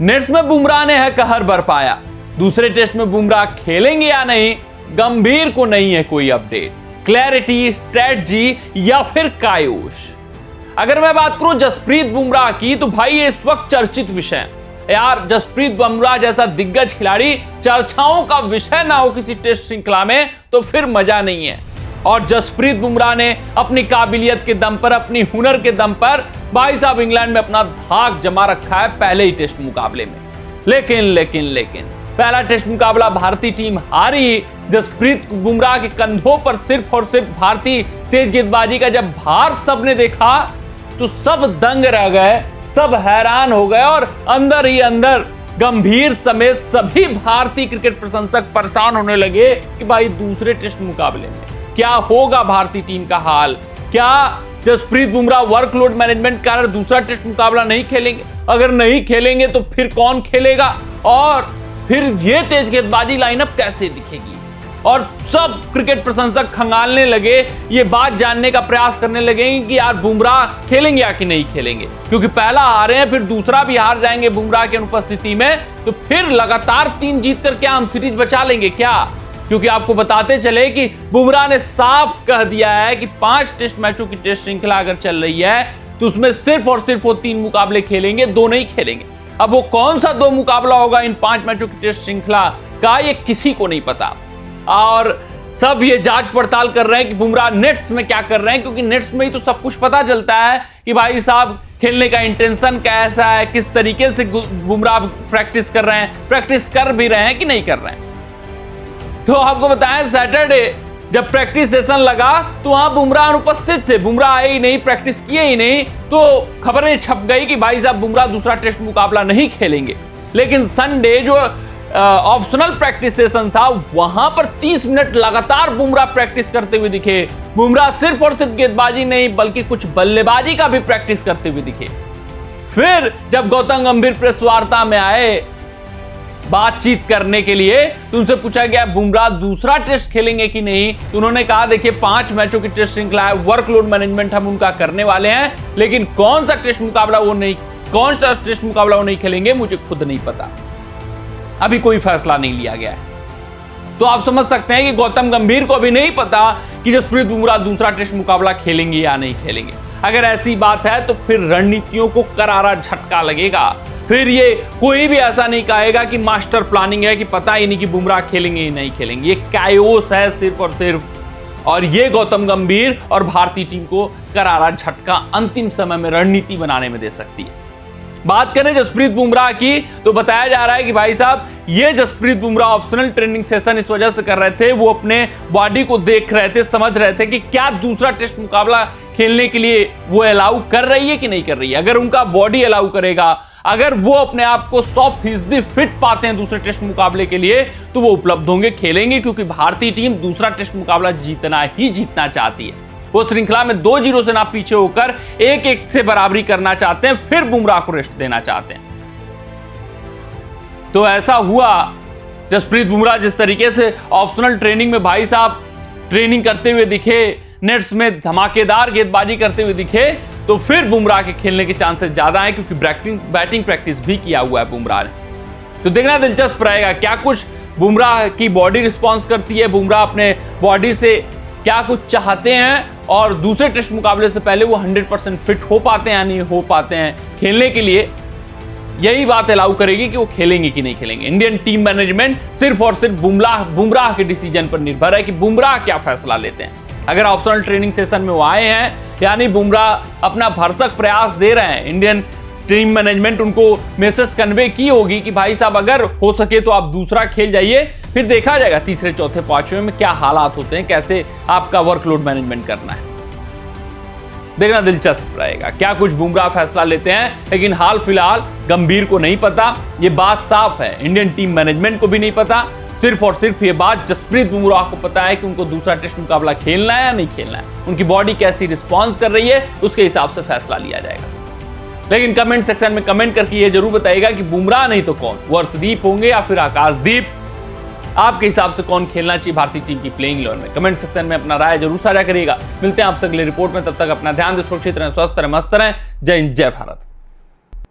Nets में बुमराह ने है कहर बरपाया। दूसरे टेस्ट में बुमराह खेलेंगे या नहीं, गंभीर को नहीं है कोई अपडेट। क्लैरिटी, स्ट्रेटजी या फिर कायूश। अगर मैं बात करूं जसप्रीत बुमराह की, तो भाई ये इस वक्त चर्चित विषय है यार। जसप्रीत बुमराह जैसा दिग्गज खिलाड़ी चर्चाओं का विषय ना हो किसी टेस्ट श्रृंखला में तो फिर मजा नहीं है। और जसप्रीत बुमराह ने अपनी काबिलियत के दम पर, अपनी हुनर के दम पर भाई साहब इंग्लैंड में अपना धाक जमा रखा है पहले ही टेस्ट मुकाबले में। लेकिन पहला टेस्ट मुकाबला भारतीय टीम हारी। जसप्रीत बुमराह के कंधों पर सिर्फ और सिर्फ भारतीय तेज गेंदबाजी का जब भार सबने देखा तो सब दंग रह गए, सब हैरान हो गए और अंदर ही अंदर गंभीर समेत सभी भारतीय क्रिकेट प्रशंसक परेशान होने लगे कि भाई दूसरे टेस्ट मुकाबले में क्या होगा भारतीय टीम का हाल। क्या जसप्रीत बुमराह वर्कलोड मैनेजमेंट कारण दूसरा टेस्ट मुकाबला नहीं खेलेंगे? अगर नहीं खेलेंगे तो फिर कौन खेलेगा और फिर ये तेज गेंदबाजी लाइनअप कैसे दिखेगी? और सब क्रिकेट प्रशंसक खंगालने लगे, ये बात जानने का प्रयास करने लगे कि यार बुमराह खेलेंगे या कि नहीं खेलेंगे, क्योंकि पहला हारे हैं फिर दूसरा भी हार जाएंगे बुमराह की अनुपस्थिति में, तो फिर लगातार 3 जीत कर क्या हम सीरीज बचा लेंगे क्या? क्योंकि आपको बताते चले कि बुमराह ने साफ कह दिया है कि 5 टेस्ट मैचों की टेस्ट श्रृंखला अगर चल रही है तो उसमें सिर्फ और सिर्फ वो 3 मुकाबले खेलेंगे, 2 नहीं खेलेंगे। अब वो कौन सा 2 मुकाबला होगा इन 5 मैचों की टेस्ट श्रृंखला का, ये किसी को नहीं पता। और सब ये जांच पड़ताल कर रहे हैं कि बुमराह नेट्स में क्या कर रहे हैं, क्योंकि नेट्स में ही तो सब कुछ पता चलता है कि भाई साहब खेलने का इंटेंशन कैसा है, किस तरीके से बुमराह प्रैक्टिस कर रहे हैं, प्रैक्टिस कर भी रहे हैं कि नहीं कर रहे हैं। तो आपको बताएं सैटरडे जब प्रैक्टिस सेशन लगा तो वहां बुमराह अनुपस्थित थे, बुमराह आए ही नहीं, प्रैक्टिस किए ही नहीं, तो खबरें छप गई कि भाई साहब बुमराह दूसरा टेस्ट मुकाबला नहीं खेलेंगे। लेकिन संडे जो ऑप्शनल प्रैक्टिस सेशन था वहां पर 30 मिनट लगातार बुमराह प्रैक्टिस करते हुए दिखे। बुमराह सिर्फ और सिर्फ गेंदबाजी नहीं बल्कि कुछ बल्लेबाजी का भी प्रैक्टिस करते हुए दिखे। फिर जब गौतम गंभीर प्रेस वार्ता में आए बातचीत करने के लिए तो उनसे पूछा गया बुमराह दूसरा टेस्ट खेलेंगे कि नहीं, तो उन्होंने कहा देखिए 5 मैचों की टेस्ट श्रृंखला है, वर्कलोड मैनेजमेंट हम उनका करने वाले हैं, लेकिन कौन सा टेस्ट मुकाबला वो नहीं खेलेंगे मुझे खुद नहीं पता, अभी कोई फैसला नहीं लिया गया है। तो आप समझ सकते हैं कि गौतम गंभीर को भी नहीं पता कि जसप्रीत बुमराह दूसरा टेस्ट मुकाबला खेलेंगे या नहीं खेलेंगे। अगर ऐसी बात है तो फिर रणनीतियों को करारा झटका लगेगा। फिर ये कोई भी ऐसा नहीं कहेगा कि मास्टर प्लानिंग है, कि पता ही नहीं कि बुमराह खेलेंगे या नहीं खेलेंगे। ये कायोस है सिर्फ और सिर्फ, और ये गौतम गंभीर और भारतीय टीम को करारा झटका अंतिम समय में रणनीति बनाने में दे सकती है। बात करें जसप्रीत बुमराह की तो बताया जा रहा है कि भाई साहब ये Jasprit Bumrah optional training session इस वजह से कर रहे थे, वो अपने बॉडी को देख रहे थे, समझ रहे थे कि क्या दूसरा टेस्ट मुकाबला खेलने के लिए वो अलाउ कर रही है कि नहीं कर रही है। अगर उनका बॉडी अलाउ करेगा, अगर वो अपने आप को 100% फिट पाते हैं दूसरे टेस्ट मुकाबले के लिए, तो वो उपलब्ध होंगे, खेलेंगे, क्योंकि भारतीय टीम दूसरा टेस्ट मुकाबला जीतना चाहती है। वो श्रृंखला में 2-0 से ना पीछे होकर 1-1 से बराबरी करना चाहते हैं, फिर बुमराह को रेस्ट देना चाहते हैं। तो ऐसा हुआ, जसप्रीत बुमराह जिस तरीके से ऑप्शनल ट्रेनिंग में भाई साहब ट्रेनिंग करते हुए दिखे, नेट्स में धमाकेदार गेंदबाजी करते हुए दिखे, तो फिर बुमराह के खेलने के चांसेस ज्यादा हैं, क्योंकि बैटिंग प्रैक्टिस भी किया हुआ है बुमराह ने। तो देखना दिलचस्प रहेगा क्या कुछ बुमराह की बॉडी रिस्पॉन्स करती है, बुमराह अपने बॉडी से क्या कुछ चाहते हैं, और दूसरे टेस्ट मुकाबले से पहले वो 100% फिट हो पाते हैं या नहीं हो पाते हैं खेलने के लिए। यही बात अलाउ करेगी कि वो खेलेंगे कि नहीं खेलेंगे। इंडियन टीम मैनेजमेंट सिर्फ और सिर्फ बुमराह के डिसीजन पर निर्भर है कि बुमराह क्या फैसला लेते हैं। अगर ऑप्शनल ट्रेनिंग सेशन में वो आए हैं, यानी बुमराह अपना भरसक प्रयास दे रहे हैं, इंडियन टीम मैनेजमेंट उनको मैसेज कन्वे की होगी कि भाई साहब अगर हो सके तो आप दूसरा खेल जाइए, फिर देखा जाएगा तीसरे चौथे पांचवें में क्या हालात होते हैं, कैसे आपका वर्कलोड मैनेजमेंट करना है। देखना दिलचस्प रहेगा क्या कुछ बुमराह फैसला लेते हैं। लेकिन हाल फिलहाल गंभीर को नहीं पता, ये बात साफ है, इंडियन टीम मैनेजमेंट को भी नहीं पता, सिर्फ और सिर्फ ये बात जसप्रीत बुमराह को पता है कि उनको दूसरा टेस्ट मुकाबला खेलना है या नहीं खेलना है, उनकी बॉडी कैसी रिस्पॉन्स कर रही है उसके हिसाब से फैसला लिया जाएगा। लेकिन कमेंट सेक्शन में कमेंट करके ये जरूर बताइएगा कि बुमराह नहीं तो कौन, वर्षदीप होंगे या फिर आकाशदीप, आपके हिसाब से कौन खेलना चाहिए भारतीय टीम की प्लेइंग 11 में। कमेंट सेक्शन में अपना राय जरूर साझा करिएगा। मिलते हैं आपसे अगले रिपोर्ट में, तब तक अपना ध्यान दें, सुरक्षित रहें, स्वस्थ रहें, मस्त रहें। जय हिंद, जय भारत।